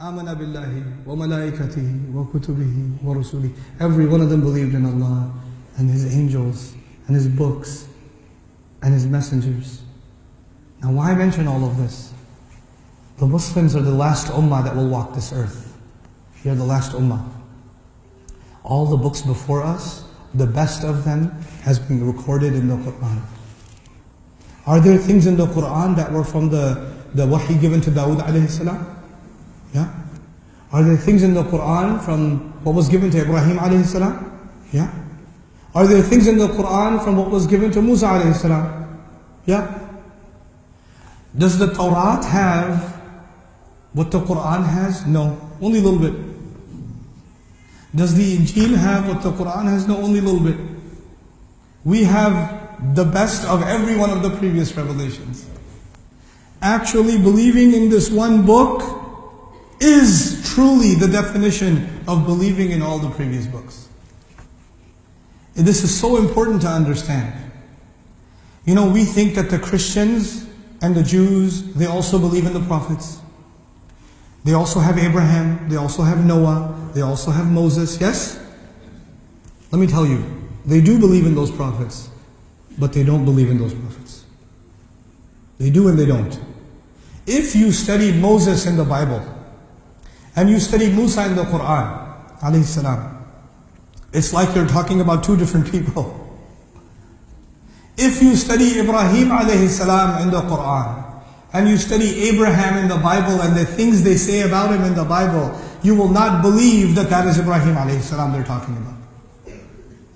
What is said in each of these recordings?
Amana billahi wa malaikatihi wa kutubihi wa rusulihi. Every one of them believed in Allah and His angels and His books and His messengers. Now why mention all of this? The Muslims are the last ummah that will walk this earth. We are the last ummah. All the books before us, the best of them has been recorded in the Quran. Are there things in the Quran that were from the wahi given to Dawud alayhi salam? Yeah. Are there things in the Quran from what was given to Ibrahim alayhi salam? Yeah. Are there things in the Quran from what was given to Musa alayhi salam? Yeah. Does the Torah have what the Quran has? No, only a little bit. Does the Injil have what the Quran has? No, only a little bit. We have the best of every one of the previous revelations. Actually believing in this one book is truly the definition of believing in all the previous books. And this is so important to understand. You know, we think that the Christians and the Jews, they also believe in the prophets. They also have Abraham, they also have Noah, they also have Moses, yes? Let me tell you, they do believe in those prophets, but they don't believe in those prophets. They do and they don't. If you study Moses in the Bible, and you study Musa in the Quran, alayhi salam, it's like you're talking about two different people. If you study Ibrahim alayhi salam in the Quran, and you study Abraham in the Bible and the things they say about him in the Bible, you will not believe that that is Ibrahim alayhi salam they're talking about.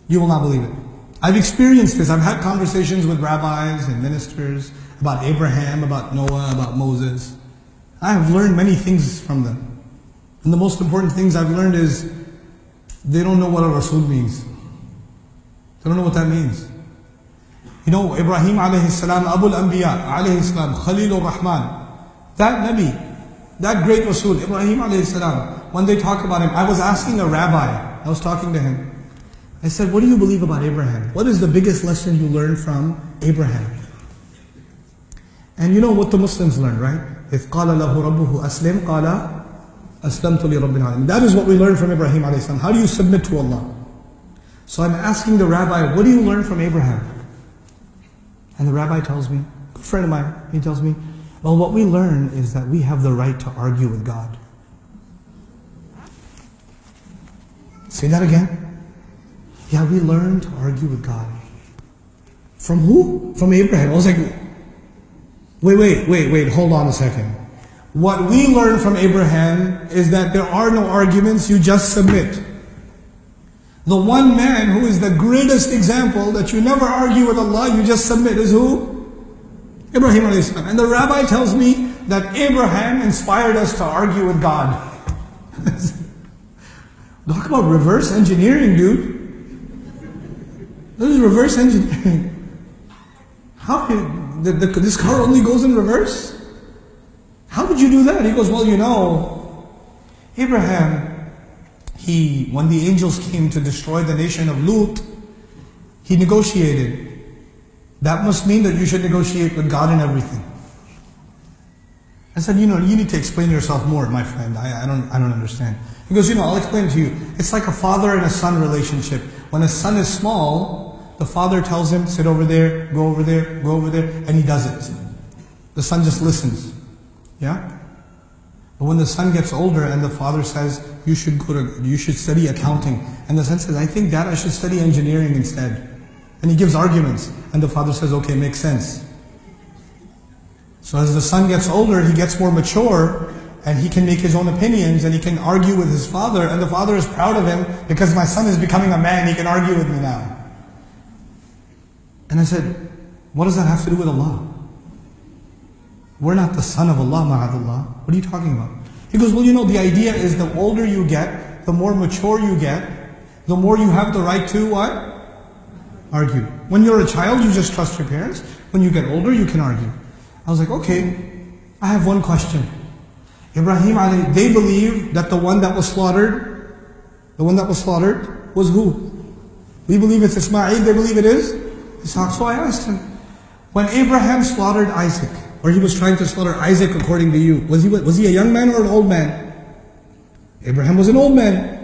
You will not believe it. I've experienced this. I've had conversations with rabbis and ministers about Abraham, about Noah, about Moses. I have learned many things from them. And the most important things I've learned is they don't know what a Rasul means. They don't know what that means. You know, Ibrahim alayhi salam, Abul Anbiya alayhi salam, Khalilur Rahman, that Nabi, that great Rasul, Ibrahim alayhi salam, when they talk about him, I was asking a rabbi, I was talking to him. I said, what do you believe about Abraham? What is the biggest lesson you learned from Abraham? And you know what the Muslims learn, right? إِذْ قَالَ لَهُ رَبُّهُ أَسْلِمْ قَالَ أَسْلَمْتُ لِرَبِّ الْعَالَمِينَ. That is what we learn from Ibrahim alayhi salam. How do you submit to Allah? So I'm asking the rabbi, what do you learn from Abraham? And the rabbi tells me, a friend of mine, he tells me, well, what we learn is that we have the right to argue with God. Say that again. Yeah, we learn to argue with God. From who? From Abraham. I was like, wait, hold on a second. What we learn from Abraham is that there are no arguments, you just submit. The one man who is the greatest example that you never argue with Allah, you just submit, is who? Ibrahim alayhi salam. And the rabbi tells me that Abraham inspired us to argue with God. Talk about reverse engineering, dude. This is reverse engineering. How this car only goes in reverse? How did you do that? He goes, well, you know, Abraham, when the angels came to destroy the nation of Lut, he negotiated. That must mean that you should negotiate with God in everything. I said, you know, you need to explain yourself more, my friend. I don't understand. He goes, you know, I'll explain it to you. It's like a father and a son relationship. When a son is small, the father tells him, sit over there, go over there, go over there, and he does it. The son just listens. Yeah? But when the son gets older and the father says, you should study accounting. And the son says, I think, Dad, I should study engineering instead. And he gives arguments. And the father says, okay, makes sense. So as the son gets older, he gets more mature, and he can make his own opinions, and he can argue with his father, and the father is proud of him, because my son is becoming a man, he can argue with me now. And I said, what does that have to do with Allah? We're not the son of Allah, ma'adallah. What are you talking about? He goes, well, you know, the idea is the older you get, the more mature you get, the more you have the right to what? Argue. When you're a child, you just trust your parents. When you get older, you can argue. I was like, okay, I have one question. Ibrahim, they believe that the one that was slaughtered was who? We believe it's Ismail, they believe it is Ishaq. So I asked him, when Abraham slaughtered Isaac, or he was trying to slaughter Isaac according to you, was he a young man or an old man? Abraham was an old man.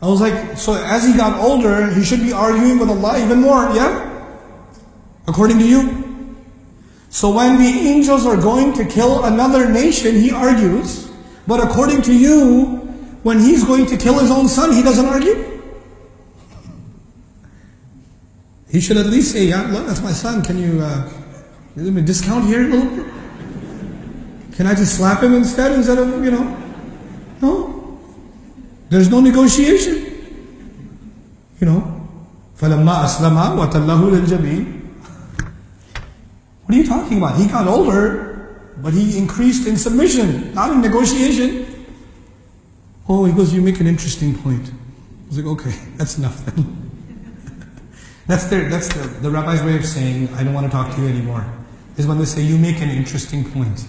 I was like, so as he got older, he should be arguing with Allah even more, yeah? According to you. So when the angels are going to kill another nation, he argues. But according to you, when he's going to kill his own son, he doesn't argue? He should at least say, yeah, look, that's my son. Can you give me a discount here a little bit? Can I just slap him instead of, No. There's no negotiation. فَلَمَّا أَسْلَمَا وَتَلَّهُ لِلْجَبِينِ. What are you talking about? He got older, but he increased in submission, not in negotiation. Oh, he goes, you make an interesting point. I was like, okay, that's enough then. That's the rabbi's way of saying, I don't want to talk to you anymore. Is when they say, you make an interesting point.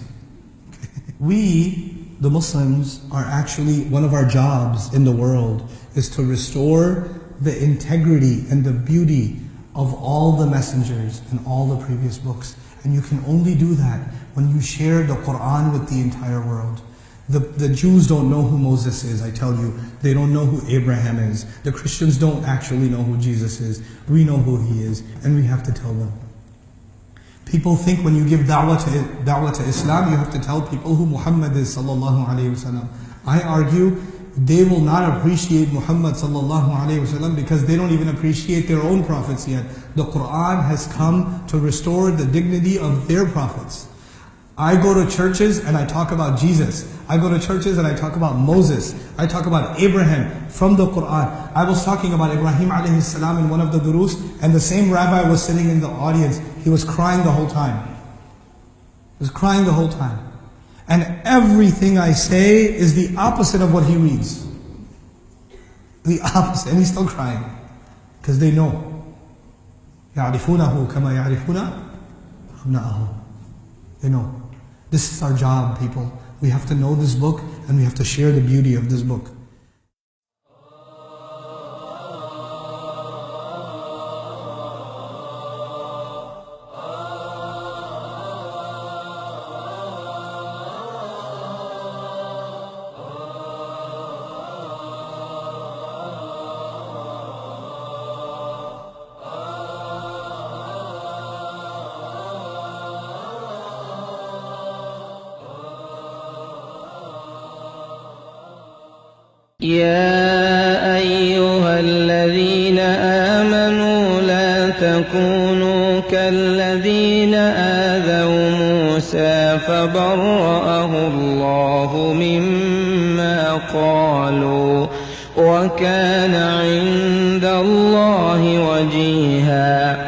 We, the Muslims, are actually, one of our jobs in the world is to restore the integrity and the beauty of all the messengers and all the previous books. And you can only do that when you share the Quran with the entire world. The Jews don't know who Moses is, I tell you. They don't know who Abraham is. The Christians don't actually know who Jesus is. We know who he is, and we have to tell them. People think when you give da'wah to Islam, you have to tell people who Muhammad is sallallahu alayhi wasallam. I argue they will not appreciate Muhammad sallallahu alayhi wasallam because they don't even appreciate their own prophets yet. The Quran has come to restore the dignity of their prophets. I go to churches and I talk about Jesus. I go to churches and I talk about Moses. I talk about Abraham from the Quran. I was talking about Ibrahim alayhi salam in one of the durus, and the same rabbi was sitting in the audience. He was crying the whole time. He was crying the whole time. And everything I say is the opposite of what he reads. The opposite. And he's still crying. Because they know. يَعْرِفُونَهُ كَمَا يَعْرِفُونَ أَبْنَاءَهُ. They know. This is our job, people. We have to know this book and we have to share the beauty of this book. يا أيها الذين آمنوا لا تكونوا كالذين آذوا موسى فبرأه الله مما قالوا وكان عند الله وجيها.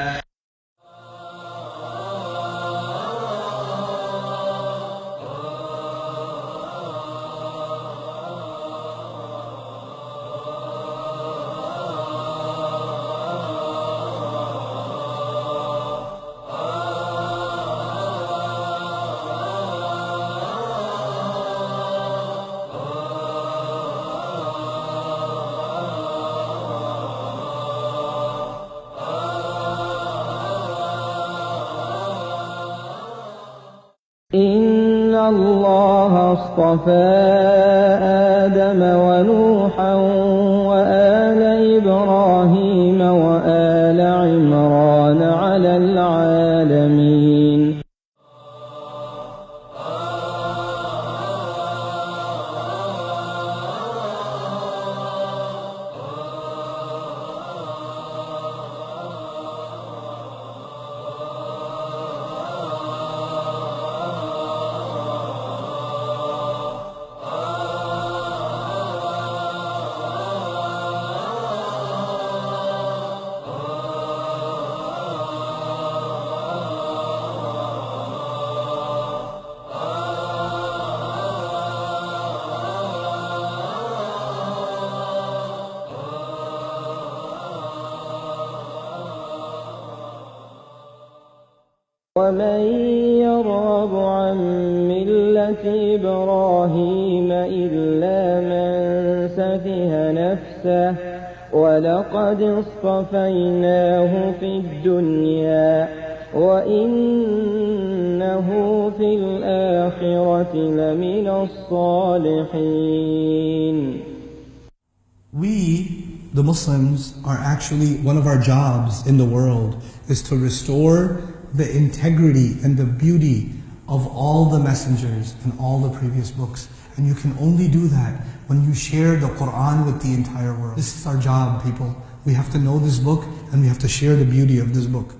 إن الله اصطفى آدم ونوحا وآل إبراهيم وآل عمران على العالمين. ومن يرغب عن ملة إبراهيم إلا من سفه نفسه ولقد اصطفيناه في الدنيا وإنه وإنه في الآخرة لمن الصالحين. We, the Muslims, are actually, one of our jobs in the world is to restore the integrity and the beauty of all the messengers and all the previous books. And you can only do that when you share the Quran with the entire world. This is our job, people. We have to know this book and we have to share the beauty of this book.